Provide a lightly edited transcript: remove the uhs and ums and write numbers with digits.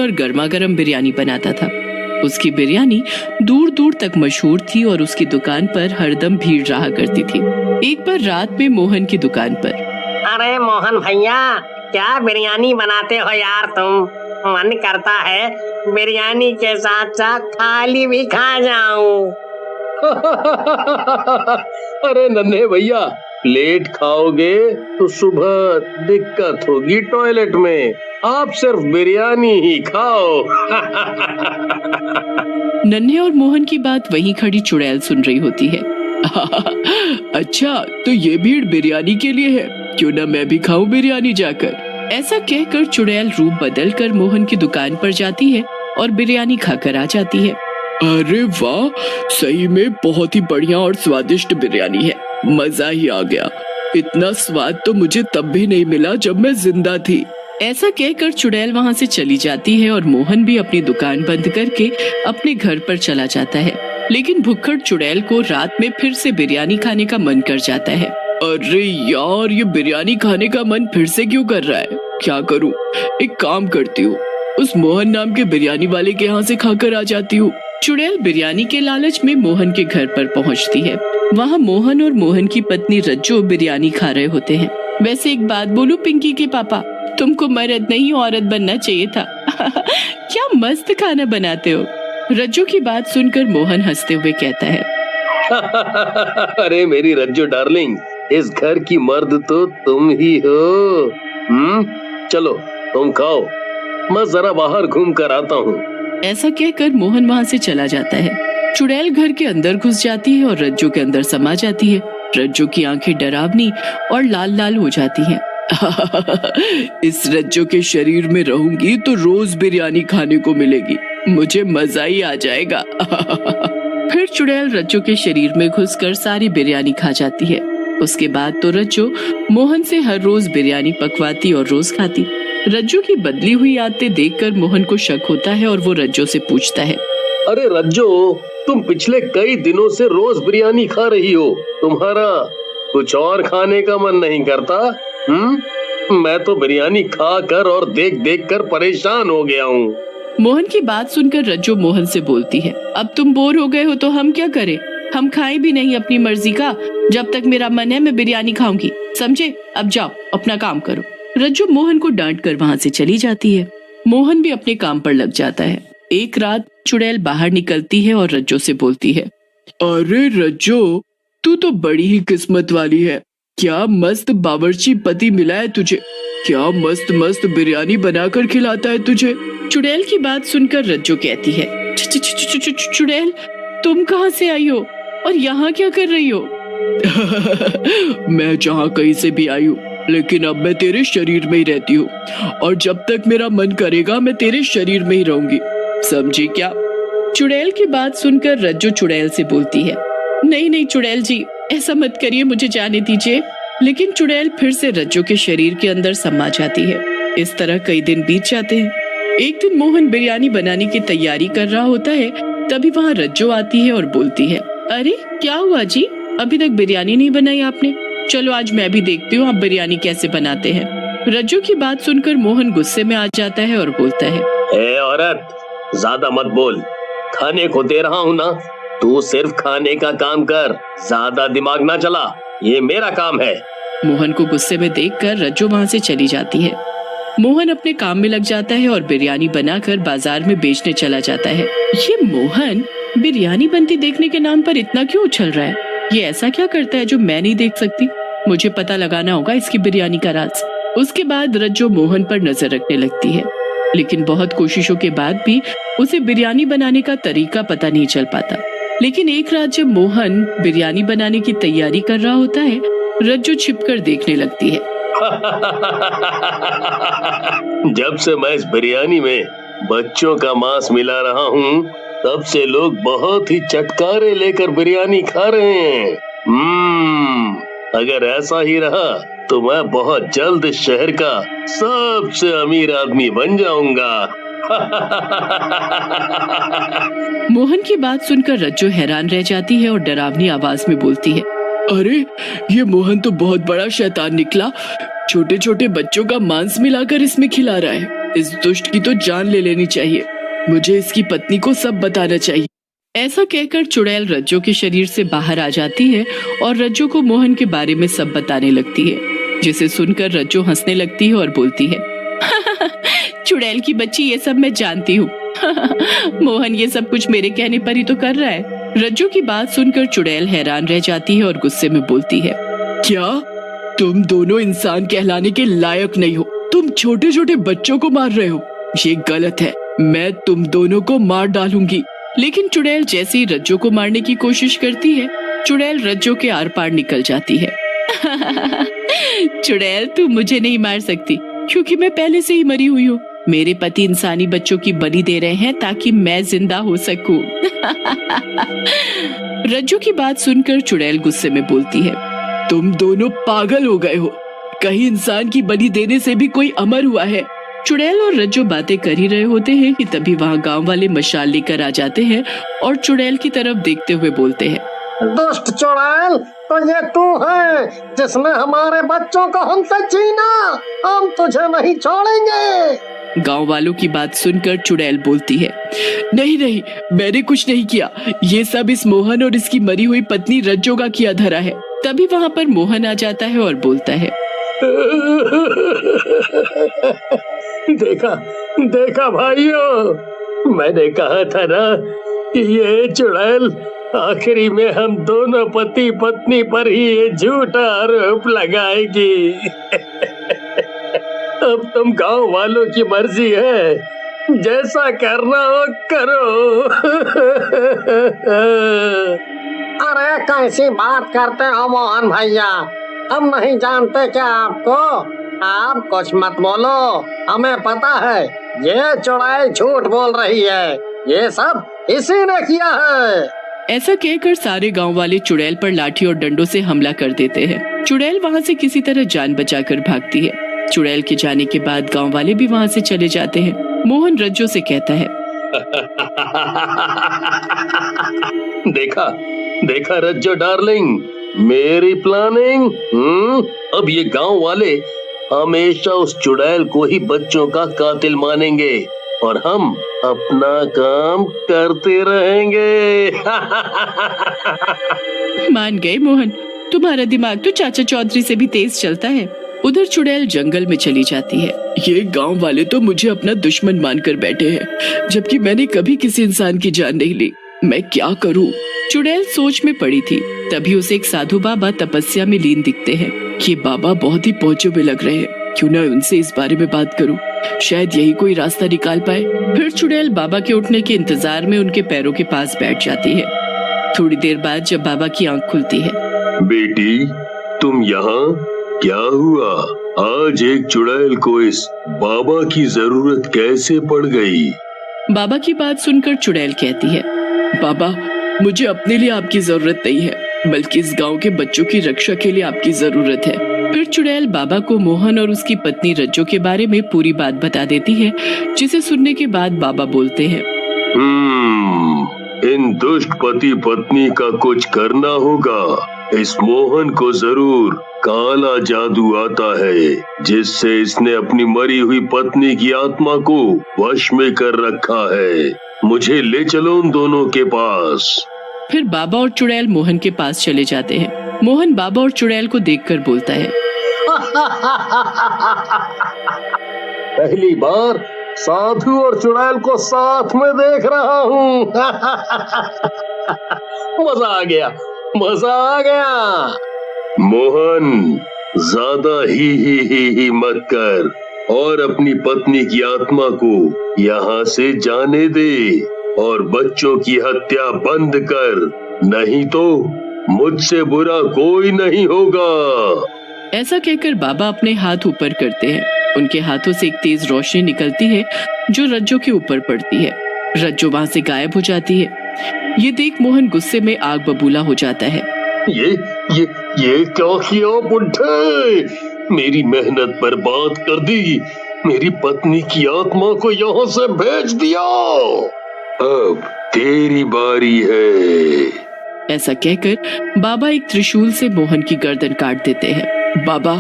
और गर्मा गर्म बिरयानी बनाता था। उसकी बिरयानी दूर दूर तक मशहूर थी और उसकी दुकान पर हरदम भीड़ रहा करती थी। एक बार रात में मोहन की दुकान पर, अरे मोहन भैया, क्या बिरयानी बनाते हो यार तुम। मन करता है बिरयानी के साथ साथ थाली भी खा जाऊं। अरे नन्हे भैया, प्लेट खाओगे तो सुबह दिक्कत होगी टॉयलेट में। आप सिर्फ बिरयानी ही खाओ। नन्हे और मोहन की बात वहीं खड़ी चुड़ैल सुन रही होती है। अच्छा, तो ये भीड़ बिरयानी के लिए है, क्यों ना मैं भी खाऊं बिरयानी जाकर। ऐसा कहकर चुड़ैल रूप बदल कर मोहन की दुकान पर जाती है और बिरयानी खाकर आ जाती है। अरे वाह, सही में बहुत ही बढ़िया और स्वादिष्ट बिरयानी है, मजा ही आ गया। इतना स्वाद तो मुझे तब भी नहीं मिला जब मैं जिंदा थी। ऐसा कहकर चुड़ैल वहाँ से चली जाती है और मोहन भी अपनी दुकान बंद करके अपने घर पर चला जाता है। लेकिन भुक्खड़ चुड़ैल को रात में फिर से बिरयानी खाने का मन कर जाता है। अरे यार, ये बिरयानी खाने का मन फिर से क्यों कर रहा है? क्या करूं? एक काम करती हूँ, उस मोहन नाम के बिरयानी वाले के यहाँ से खाकर आ जाती हूँ। चुड़ैल बिरयानी के लालच में मोहन के घर पर पहुँचती है। वहाँ मोहन और मोहन की पत्नी रज्जो बिरयानी खा रहे होते हैं। वैसे एक बात बोलूं पिंकी के पापा, तुमको मर्द नहीं औरत बनना चाहिए था। क्या मस्त खाना बनाते हो। रज्जो की बात सुनकर मोहन हंसते हुए कहता है, अरे मेरी रज्जो डार्लिंग, इस घर की मर्द तो तुम ही हो। चलो तुम खाओ, मैं जरा बाहर घूम कर आता हूँ। ऐसा कहकर मोहन वहाँ से चला जाता है। चुड़ैल घर के अंदर घुस जाती है और रज्जो के अंदर समा जाती है। रज्जो की आंखें डरावनी और लाल लाल हो जाती हैं। इस रज्जो के शरीर में रहूंगी तो रोज बिरयानी खाने को मिलेगी, मुझे मजा ही आ जाएगा। फिर चुड़ैल रज्जो के शरीर में घुसकर सारी बिरयानी खा जाती है। उसके बाद तो रज्जो मोहन से हर रोज बिरयानी पकवाती और रोज खाती। रज्जो की बदली हुई आदतें देखकर मोहन को शक होता है और वो रज्जो से पूछता है, अरे रज्जो, तुम पिछले कई दिनों से रोज बिरयानी खा रही हो, तुम्हारा कुछ और खाने का मन नहीं करता? मैं तो बिरयानी खा कर और देख देख कर परेशान हो गया हूँ। मोहन की बात सुनकर रज्जो मोहन से बोलती है, अब तुम बोर हो गए हो तो हम क्या करें? हम खाए भी नहीं अपनी मर्जी का। जब तक मेरा मन है मैं बिरयानी खाऊंगी, समझे? अब जाओ अपना काम करो। रज्जो मोहन को डांट कर वहाँ से चली जाती है। मोहन भी अपने काम पर लग जाता है। एक रात चुड़ैल बाहर निकलती है और रज्जो से बोलती है, अरे रज्जो, तू तो बड़ी ही किस्मत वाली है। क्या मस्त बावर्ची पति मिला है तुझे, क्या मस्त मस्त बिरयानी बनाकर खिलाता है तुझे। चुड़ैल की बात सुनकर रज्जो कहती है, चुड़ैल, तुम कहाँ से आई हो और यहाँ क्या कर रही हो? मैं जहाँ कहीं से भी आई हूँ, लेकिन अब मैं तेरे शरीर में ही रहती हूँ और जब तक मेरा मन करेगा मैं तेरे शरीर में ही रहूंगी, समझी क्या? चुड़ैल की बात सुनकर रज्जो चुड़ैल से बोलती है, नहीं नहीं चुड़ैल जी, ऐसा मत करिए, मुझे जाने दीजिए। लेकिन चुड़ैल फिर से रज्जो के शरीर के अंदर समा जाती है। इस तरह कई दिन बीत जाते हैं। एक दिन मोहन बिरयानी बनाने की तैयारी कर रहा होता है, तभी वहाँ रज्जो आती है और बोलती है, अरे क्या हुआ जी, अभी तक बिरयानी नहीं बनाई आपने? चलो आज मैं भी देखती हूँ आप बिरयानी कैसे बनाते हैं। रज्जो की बात सुनकर मोहन गुस्से में आ जाता है और बोलता है, ए औरत, ज्यादा मत बोल, खाने को दे रहा हूँ ना, तू सिर्फ खाने का काम कर, ज्यादा दिमाग ना चला, ये मेरा काम है। मोहन को गुस्से में देखकर रज्जो वहाँ से चली जाती है। मोहन अपने काम में लग जाता है और बिरयानी बनाकर बाजार में बेचने चला जाता है। ये मोहन बिरयानी बनती देखने के नाम पर इतना क्यों उछल रहा है? ये ऐसा क्या करता है जो मैं नहीं देख सकती? मुझे पता लगाना होगा इसकी बिरयानी का राज। उसके बाद रज्जो मोहन पर नजर रखने लगती है, लेकिन बहुत कोशिशों के बाद भी उसे बिरयानी बनाने का तरीका पता नहीं चल पाता। लेकिन एक रात जब मोहन बिरयानी बनाने की तैयारी कर रहा होता है, रज्जो छिपकर देखने लगती है। जब से मैं इस बिरयानी में बच्चों का मांस मिला रहा हूँ, तब से लोग बहुत ही चटकारे लेकर बिरयानी खा रहे हैं। अगर ऐसा ही रहा तो मैं बहुत जल्द इस शहर का सबसे अमीर आदमी बन जाऊंगा। मोहन की बात सुनकर रज्जो हैरान रह जाती है और डरावनी आवाज में बोलती है, अरे ये मोहन तो बहुत बड़ा शैतान निकला, छोटे छोटे बच्चों का मांस मिलाकर इसमें खिला रहा है। इस दुष्ट की तो जान ले लेनी चाहिए। मुझे इसकी पत्नी को सब बताना चाहिए। ऐसा कहकर चुड़ैल रज्जो के शरीर से बाहर आ जाती है और रज्जो को मोहन के बारे में सब बताने लगती है, जिसे सुनकर रज्जो हंसने लगती है और बोलती है, चुड़ैल की बच्ची, ये सब मैं जानती हूँ। मोहन ये सब कुछ मेरे कहने पर ही तो कर रहा है। रज्जो की बात सुनकर चुड़ैल हैरान रह जाती है और गुस्से में बोलती है, क्या तुम दोनों इंसान कहलाने के लायक नहीं हो? तुम छोटे छोटे बच्चों को मार रहे हो, ये गलत है। मैं तुम दोनों को मार डालूंगी। लेकिन चुड़ैल जैसे ही रज्जो को मारने की कोशिश करती है, चुड़ैल रज्जो के आर पार निकल जाती है। चुड़ैल, तू मुझे नहीं मार सकती क्योंकि मैं पहले से ही मरी हुई हूँ। मेरे पति इंसानी बच्चों की बलि दे रहे हैं ताकि मैं जिंदा हो सकूं। रज्जो की बात सुनकर चुड़ैल गुस्से में बोलती है, तुम दोनों पागल हो गए हो। कहीं इंसान की बलि देने से भी कोई अमर हुआ है? चुड़ैल और रज्जो बातें कर ही रहे होते हैं कि तभी वहाँ गांव वाले मशाल लेकर आ जाते हैं और चुड़ैल की तरफ देखते हुए बोलते हैं, दुष्ट चुड़ैल, तो ये तू है जिसने हमारे बच्चों को हमसे छीना। हम तुझे नहीं छोड़ेंगे। गांव वालों की बात सुनकर चुड़ैल बोलती है, नहीं नहीं, मैंने कुछ नहीं किया। ये सब इस मोहन और इसकी मरी हुई पत्नी रज्जो का किया धरा है। तभी वहाँ पर मोहन आ जाता है और बोलता है, देखा भाइयों, मैंने कहा था ना कि ये चुड़ैल आखिरी में हम दोनों पति पत्नी पर ही ये झूठा आरोप लगाएगी। अब तुम गांव वालों की मर्जी है, जैसा करना हो करो। अरे कैसी बात करते हो मोहन भैया, हम नहीं जानते क्या आपको? आप कुछ मत बोलो, हमें पता है ये चुड़ैल झूठ बोल रही है। ये सब इसी ने किया है। ऐसा कहकर सारे गांव वाले चुड़ैल पर लाठी और डंडों से हमला कर देते हैं। चुड़ैल वहां से किसी तरह जान बचाकर भागती है। चुड़ैल के जाने के बाद गांव वाले भी वहां से चले जाते हैं। मोहन रज्जो से कहता है, देखा रज्जो डार्लिंग, मेरी प्लानिंग। अब ये गांव वाले हमेशा उस चुड़ैल को ही बच्चों का कातिल मानेंगे और हम अपना काम करते रहेंगे। मान गए मोहन, तुम्हारा दिमाग तो चाचा चौधरी से भी तेज चलता है। उधर चुड़ैल जंगल में चली जाती है। ये गांव वाले तो मुझे अपना दुश्मन मानकर बैठे हैं, जबकि मैंने कभी किसी इंसान की जान नहीं ली। मैं क्या करूं? चुड़ैल सोच में पड़ी थी। तभी उसे एक साधु बाबा तपस्या में लीन दिखते हैं। ये बाबा बहुत ही पहुंचे हुए लग रहे हैं, क्यों ना उनसे इस बारे में बात करूं, शायद यही कोई रास्ता निकाल पाए। फिर चुड़ैल बाबा के उठने के इंतजार में उनके पैरों के पास बैठ जाती है। थोड़ी देर बाद जब बाबा की आंख खुलती है, बेटी तुम यहाँ? क्या हुआ? आज एक चुड़ैल को इस बाबा की जरूरत कैसे पड़ गई? बाबा की बात सुनकर चुड़ैल कहती है, बाबा मुझे अपने लिए आपकी जरूरत नहीं है, बल्कि इस गांव के बच्चों की रक्षा के लिए आपकी जरूरत है। फिर चुड़ैल बाबा को मोहन और उसकी पत्नी रज्जो के बारे में पूरी बात बता देती है, जिसे सुनने के बाद बाबा बोलते हैं, इन दुष्ट पति पत्नी का कुछ करना होगा। इस मोहन को जरूर काला जादू आता है, जिससे इसने अपनी मरी हुई पत्नी की आत्मा को वश में कर रखा है। मुझे ले चलो उन दोनों के पास। फिर बाबा और चुड़ैल मोहन के पास चले जाते हैं। मोहन बाबा और चुड़ैल को देखकर बोलता है, पहली बार साधु और चुड़ैल को साथ में देख रहा हूँ। मजा आ गया। मोहन ज्यादा ही मत कर और अपनी पत्नी की आत्मा को यहाँ से जाने दे और बच्चों की हत्या बंद कर, नहीं तो मुझसे बुरा कोई नहीं होगा। ऐसा कहकर बाबा अपने हाथ ऊपर करते हैं। उनके हाथों से एक तेज रोशनी निकलती है जो रज्जो के ऊपर पड़ती है। रज्जो वहाँ से गायब हो जाती है। ये देख मोहन गुस्से में आग बबूला हो जाता है। ये क्या किया बुड्ढे? मेरी मेहनत बर्बाद कर दी, मेरी पत्नी की आत्मा को यहाँ से भेज दिया। अब तेरी बारी है। ऐसा कहकर बाबा एक त्रिशूल से मोहन की गर्दन काट देते हैं। बाबा